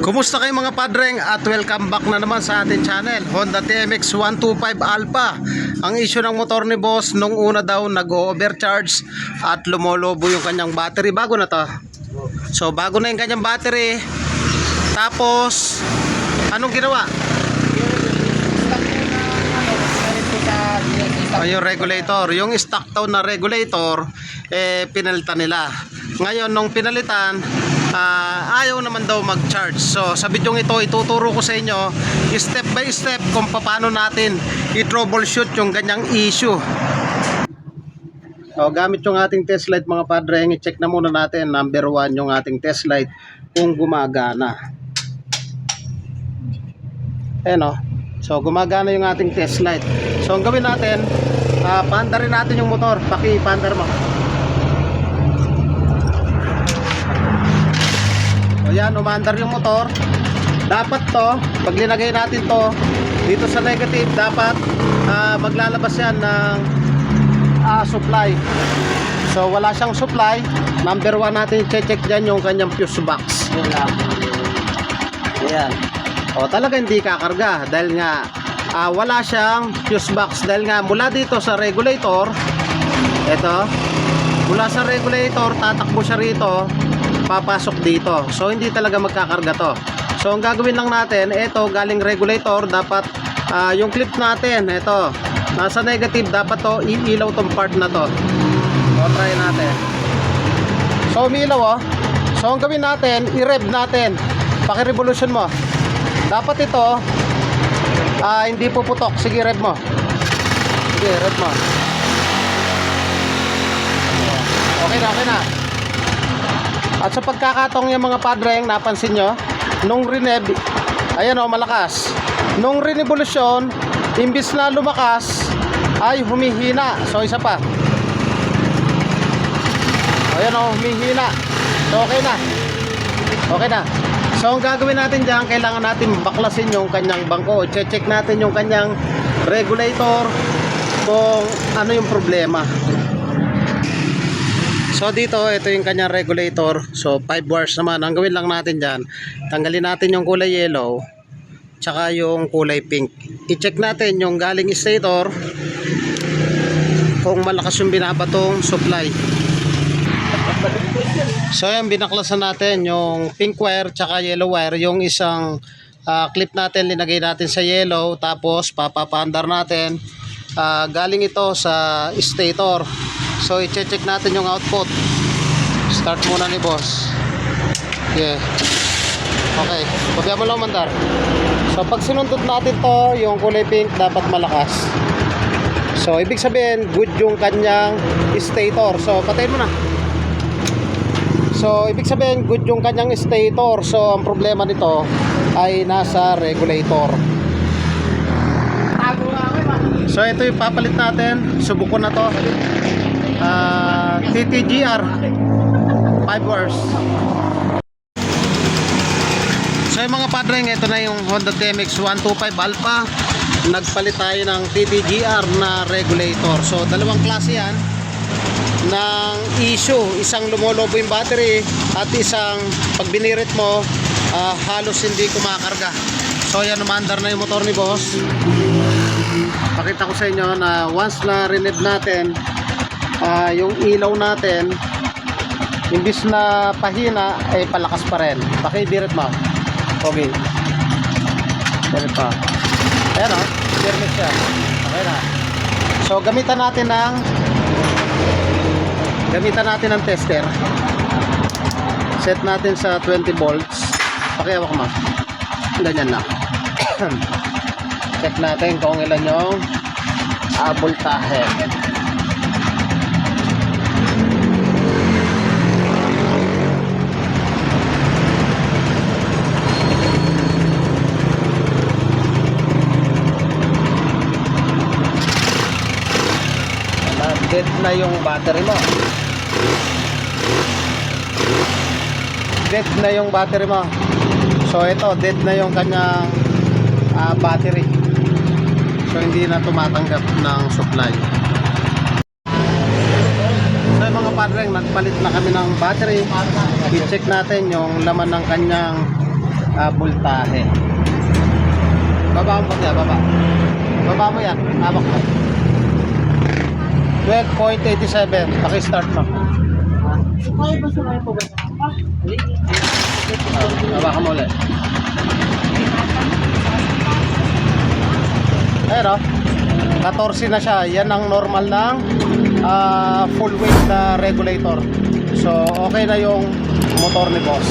Kumusta kayo mga padreng at welcome back na naman sa ating channel Honda TMX 125 Alpha. Ang issue ng motor ni boss nung una daw nag-overcharge at lumolobo yung kanyang battery. Bago na to. So bago na yung kanyang battery. Tapos anong ginawa? Yung regulator, yung stock town na regulator pinalitan nila. Ngayon nung pinalitan, ayaw naman daw mag-charge. So sa bidyong ito ituturo ko sa inyo step by step kung paano natin i-troubleshoot yung ganyang issue. So gamit yung ating test light mga padre, i-check na muna natin number 1 yung ating test light kung gumagana. Ayan o. So gumagana yung ating test light. So ang gawin natin, paandarin natin yung motor. Paki-paandar mo. So yan, umaandar yung motor. Dapat to, pag linagay natin to dito sa negative, dapat maglalabas yan ng supply. So wala siyang supply. Number 1 natin i-check dyan yung kanyang fuse box. Ayan. O talaga hindi kakarga dahil nga wala siyang fuse box. Dahil nga mula dito sa regulator, ito, mula sa regulator tatakbo siya rito, papasok dito. So hindi talaga magkakarga to. So ang gagawin lang natin, ito galing regulator, dapat yung clip natin, ito nasa negative, dapat to iilaw tong part na to. So try natin. So umiilaw. So ang gawin natin, i-rev natin. Paki-revolution mo. Dapat ito hindi puputok. Sige, rev mo. Sige, rev mo. Okay na, okay na. At sa pagkakatong yung mga padreng, napansin nyo, nung renev, ayan o, malakas. Nung renevolution, imbis na lumakas, ay humihina. So isa pa. Ayan o, humihina. So okay na. Okay na. So ang gagawin natin dyan, kailangan natin baklasin yung kanyang bangko. Check natin yung kanyang regulator kung ano yung problema. So dito, ito yung kanyang regulator. So 5 wires naman. Ang gawin lang natin dyan, tanggalin natin yung kulay yellow tsaka yung kulay pink. I-check natin yung galing stator kung malakas yung binabatong supply. So yan, binaklasan natin yung pink wire tsaka yellow wire. Yung isang clip natin linagay natin sa yellow, tapos papapaandar natin. Galing ito sa stator. So i-check natin yung output. Start muna ni boss. Yeah. Okay, pabiya mo lang mandar. So pag sinundot natin to, yung kulay pink dapat malakas. So ibig sabihin good yung kanyang stator. So patayin mo na. So ibig sabihin good yung kanyang stator. So ang problema nito ay nasa regulator. So ito yung papalit natin. Subok ko na to. TTGR 5 wires. So yung mga padreng, ito na yung Honda TMX 125 Alpha. Nagpalit tayo ng TTGR na regulator. So dalawang klase yan ng issue. Isang lumolobo yung battery at isang pag binirit mo halos hindi kumakarga. So yan, umandar na yung motor ni boss. Pakita ko sa inyo na once na renew natin yung ilaw natin, imbis na pahina ay palakas pa rin. Pakibirit mo. Okay. Birit pa. Ayan o, birit siya. Okay na. So gamitan natin ng tester. Set natin sa 20 volts. Pakihawak mo. Ganyan lang. Check natin kung ilan yung voltahe. Dead na yung battery mo. Dead na yung battery mo. So ito, dead na yung kanyang battery. So hindi na tumatanggap ng supply. So mga padreng, nagpalit na kami ng battery. I-check natin yung laman ng kanyang voltahe. Baba mo yan, baba. Baba mo yan, hawak mo. 12.87, paki-start mo. Hawakan mo ulit. Ayan o, 14 na siya. Yan ang normal ng full weight na regulator. So okay na yung motor ni boss.